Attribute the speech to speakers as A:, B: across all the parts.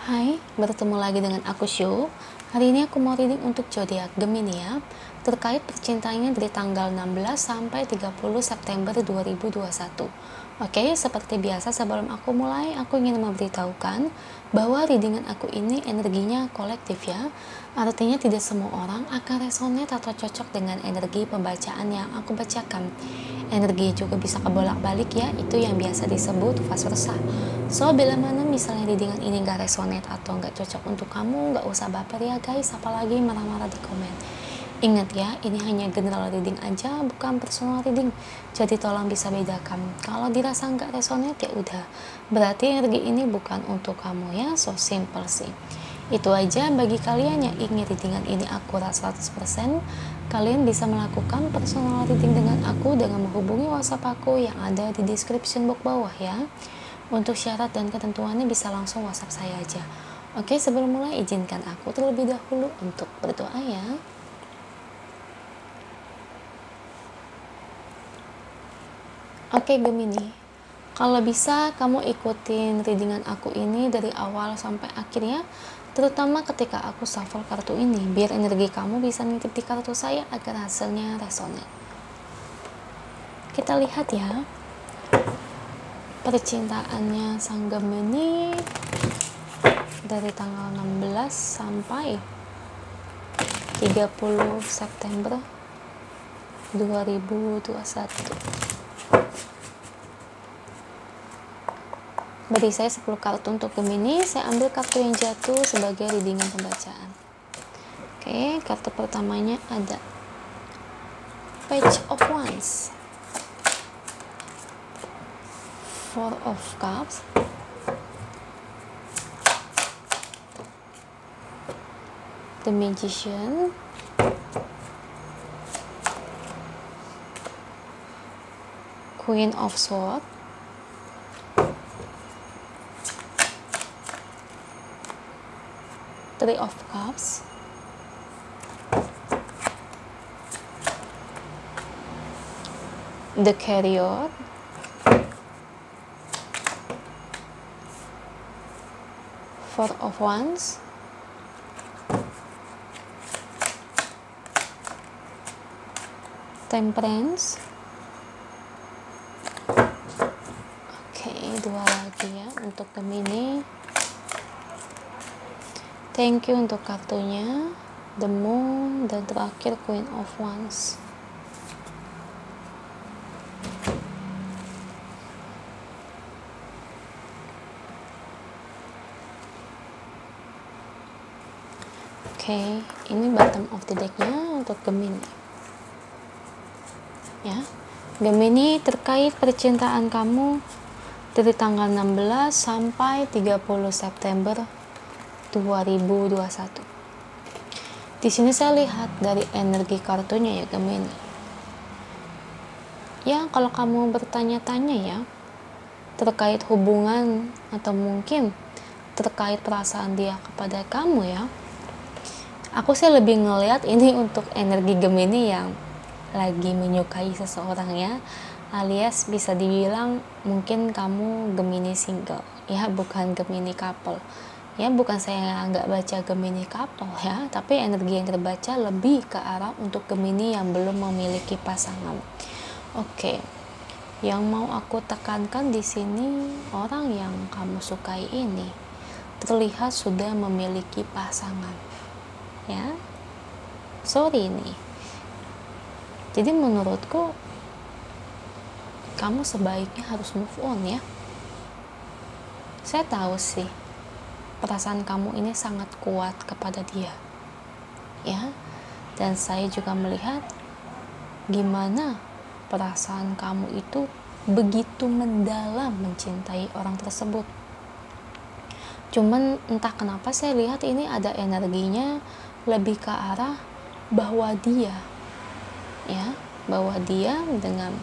A: Hai, bertemu lagi dengan aku Syu. Hari ini aku mau reading untuk zodiak Gemini ya, terkait percintaannya dari tanggal 16 sampai 30 September 2021. Oke, seperti biasa sebelum aku mulai, aku ingin memberitahukan bahwa readingan aku ini energinya kolektif ya. Artinya tidak semua orang akan resonate atau cocok dengan energi pembacaan yang aku bacakan. Energi juga bisa kebolak-balik ya, itu yang biasa disebut vice versa. So, bila mana misalnya readingan ini gak resonate atau gak cocok untuk kamu, gak usah baper ya guys, apalagi marah-marah di komen. Ingat ya, ini hanya general reading aja, bukan personal reading. Jadi tolong bisa bedakan. Kalau dirasa nggak resonate ya udah, berarti energi ini bukan untuk kamu ya. So simple sih. Itu aja bagi kalian yang ingin readingan ini akurat 100%, kalian bisa melakukan personal reading dengan aku dengan menghubungi WhatsApp aku yang ada di description box bawah ya. Untuk syarat dan ketentuannya bisa langsung WhatsApp saya aja. Oke, sebelum mulai izinkan aku terlebih dahulu untuk berdoa ya. Oke Gemini, kalau bisa kamu ikutin readingan aku ini dari awal sampai akhir ya, terutama ketika aku shuffle kartu ini, biar energi kamu bisa nitip di kartu saya agar hasilnya resonate. Kita lihat ya, percintaannya sang Gemini dari tanggal 16 sampai 30 September 2021. Beri saya 10 kartu untuk Gemini. Saya ambil kartu yang jatuh sebagai readingan pembacaan. Oke, kartu pertamanya ada Page of Wands, Four of Cups, The Magician, Queen of Swords, Three of Cups, The Carrier, Four of Wands, Temperance. Oke, dua lagi ya untuk Gemini. Thank you untuk kartunya The Moon dan terakhir Queen of Wands. Oke, ini bottom of the decknya untuk Gemini ya. Gemini, terkait percintaan kamu dari tanggal 16 sampai 30 September 2021. Di sini saya lihat dari energi kartunya ya Gemini. Ya, kalau kamu bertanya-tanya ya terkait hubungan atau mungkin terkait perasaan dia kepada kamu ya, aku sih lebih ngelihat ini untuk energi Gemini yang lagi menyukai seseorang ya, alias bisa dibilang mungkin kamu Gemini single ya, bukan Gemini couple ya. Bukan saya nggak baca Gemini couple ya, tapi energi yang terbaca lebih ke arah untuk Gemini yang belum memiliki pasangan. Oke, yang mau aku tekankan di sini, orang yang kamu sukai ini terlihat sudah memiliki pasangan ya. Sorry nih, jadi menurutku kamu sebaiknya harus move on ya. Saya tahu sih perasaan kamu ini sangat kuat kepada dia ya, dan saya juga melihat gimana perasaan kamu itu begitu mendalam mencintai orang tersebut. Cuman entah kenapa saya lihat ini ada energinya lebih ke arah bahwa dia ya, bahwa dia dengan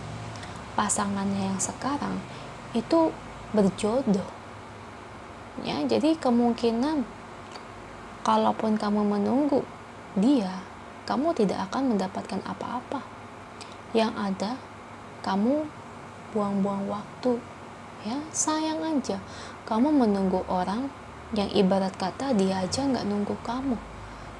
A: pasangannya yang sekarang itu berjodoh ya. Jadi kemungkinan kalaupun kamu menunggu dia, kamu tidak akan mendapatkan apa-apa. Yang ada kamu buang-buang waktu ya. Sayang aja kamu menunggu orang yang ibarat kata dia aja nggak nunggu kamu,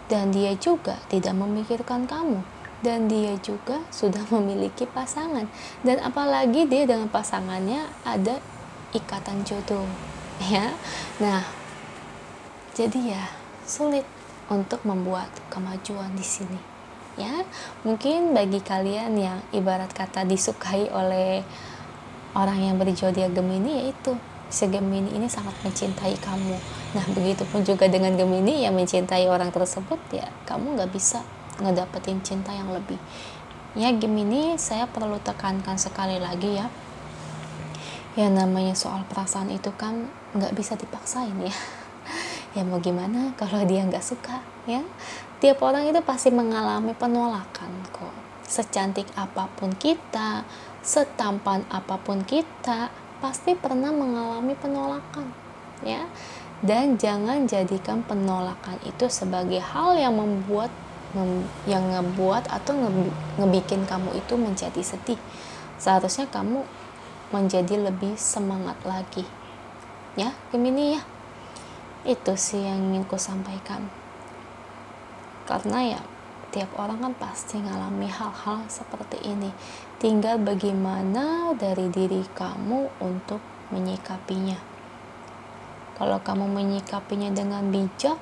A: dan dia juga tidak memikirkan kamu, dan dia juga sudah memiliki pasangan, dan apalagi dia dengan pasangannya ada ikatan jodoh, ya. Nah, jadi ya sulit untuk membuat kemajuan di sini, ya. Mungkin bagi kalian yang ibarat kata disukai oleh orang yang berzodiak Gemini, yaitu si Gemini ini sangat mencintai kamu. Nah, begitupun juga dengan Gemini yang mencintai orang tersebut, ya kamu nggak bisa ngedapetin cinta yang lebih. Ya Gemini, saya perlu tekankan sekali lagi ya, yang namanya soal perasaan itu kan nggak bisa dipaksain ya. Ya mau gimana kalau dia nggak suka, ya. Tiap orang itu pasti mengalami penolakan kok. Secantik apapun kita, setampan apapun kita, pasti pernah mengalami penolakan, ya. Dan jangan jadikan penolakan itu sebagai hal yang ngebuat atau ngebikin kamu itu menjadi sedih. Seharusnya kamu menjadi lebih semangat lagi, ya Gemini ya. Itu sih yang ingin ku sampaikan, karena ya tiap orang kan pasti ngalami hal-hal seperti ini. Tinggal bagaimana dari diri kamu untuk menyikapinya. Kalau kamu menyikapinya dengan bijak,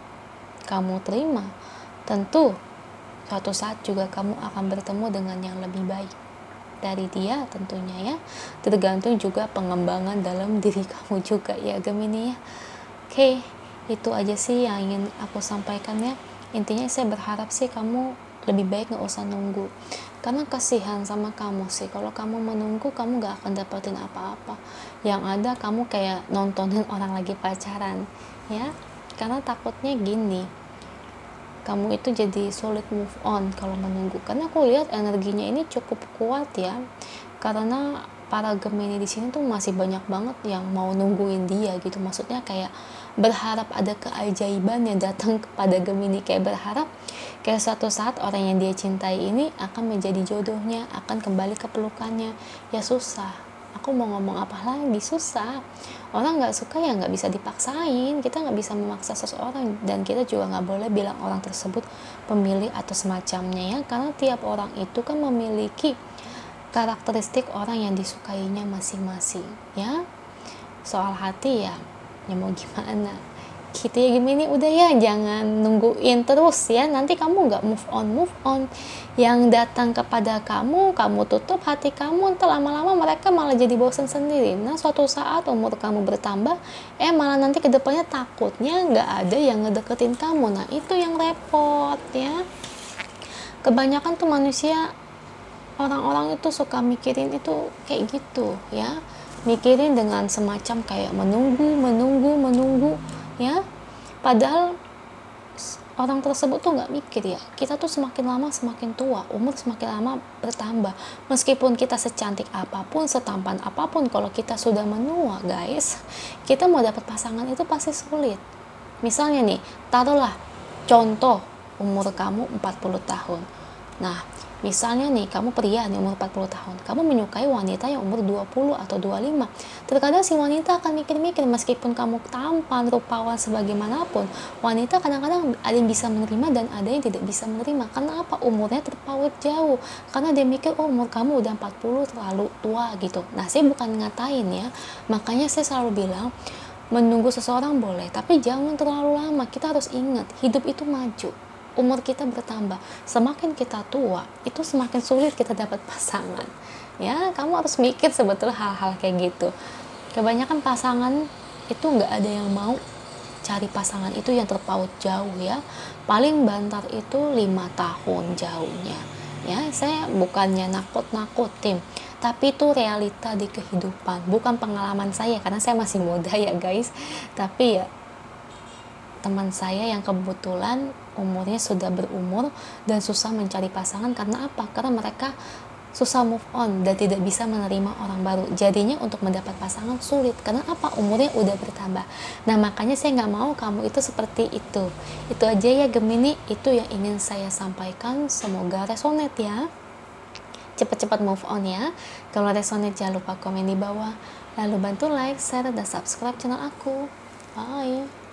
A: kamu terima, tentu suatu saat juga kamu akan bertemu dengan yang lebih baik dari dia tentunya ya. Tergantung juga pengembangan dalam diri kamu juga ya Gemini ya. Oke, itu aja sih yang ingin aku sampaikan ya. Intinya saya berharap sih kamu lebih baik gak usah nunggu, karena kasihan sama kamu sih kalau kamu menunggu, kamu gak akan dapetin apa-apa. Yang ada kamu kayak nontonin orang lagi pacaran ya. Karena takutnya gini, kamu itu jadi sulit move on kalau menunggu, karena aku lihat energinya ini cukup kuat ya. Karena para Gemini di sini tuh masih banyak banget yang mau nungguin dia gitu. Maksudnya kayak berharap ada keajaiban yang datang kepada Gemini, kayak berharap kayak suatu saat orang yang dia cintai ini akan menjadi jodohnya, akan kembali ke pelukannya. Ya susah, aku mau ngomong apa lagi, susah. Orang nggak suka ya nggak bisa dipaksain, kita nggak bisa memaksa seseorang, dan kita juga nggak boleh bilang orang tersebut pemilih atau semacamnya ya, karena tiap orang itu kan memiliki karakteristik orang yang disukainya masing-masing ya. Soal hati ya mau gimana gitu ya Gemini, udah ya jangan nungguin terus ya, nanti kamu nggak move on. Yang datang kepada kamu tutup hati kamu, entar lama-lama mereka malah jadi bosan sendiri. Nah suatu saat umur kamu bertambah, malah nanti kedepannya takutnya nggak ada yang ngedeketin kamu. Nah itu yang repot ya. Kebanyakan tuh manusia, orang-orang itu suka mikirin itu kayak gitu ya, mikirin dengan semacam kayak menunggu ya, padahal orang tersebut tuh nggak mikir ya, kita tuh semakin lama semakin tua, umur semakin lama bertambah. Meskipun kita secantik apapun, setampan apapun, kalau kita sudah menua guys, kita mau dapat pasangan itu pasti sulit. Misalnya nih, taruhlah contoh umur kamu 40 tahun. Nah misalnya nih, kamu pria nih umur 40 tahun, kamu menyukai wanita yang umur 20 atau 25. Terkadang si wanita akan mikir-mikir, meskipun kamu tampan, rupawan, sebagaimanapun, wanita kadang-kadang ada yang bisa menerima dan ada yang tidak bisa menerima. Karena apa? Umurnya terpaut jauh. Karena dia mikir, oh umur kamu udah 40 terlalu tua gitu. Nah saya bukan ngatain ya, makanya saya selalu bilang, menunggu seseorang boleh, tapi jangan terlalu lama. Kita harus ingat, hidup itu maju, umur kita bertambah, semakin kita tua itu semakin sulit kita dapat pasangan ya. Kamu harus mikir sebetulnya hal-hal kayak gitu. Kebanyakan pasangan itu nggak ada yang mau cari pasangan itu yang terpaut jauh ya, paling bantar itu 5 tahun jauhnya ya. Saya bukannya nakut-nakutin, tapi itu realita di kehidupan, bukan pengalaman saya karena saya masih muda ya guys. Tapi ya teman saya yang kebetulan umurnya sudah berumur dan susah mencari pasangan. Karena apa? Karena mereka susah move on dan tidak bisa menerima orang baru. Jadinya untuk mendapat pasangan sulit. Karena apa? Umurnya udah bertambah. Nah makanya saya nggak mau kamu itu seperti itu. Itu aja ya Gemini, itu yang ingin saya sampaikan. Semoga resonate ya. Cepat-cepat move on ya. Kalau resonate jangan lupa komen di bawah. Lalu bantu like, share, dan subscribe channel aku. Bye.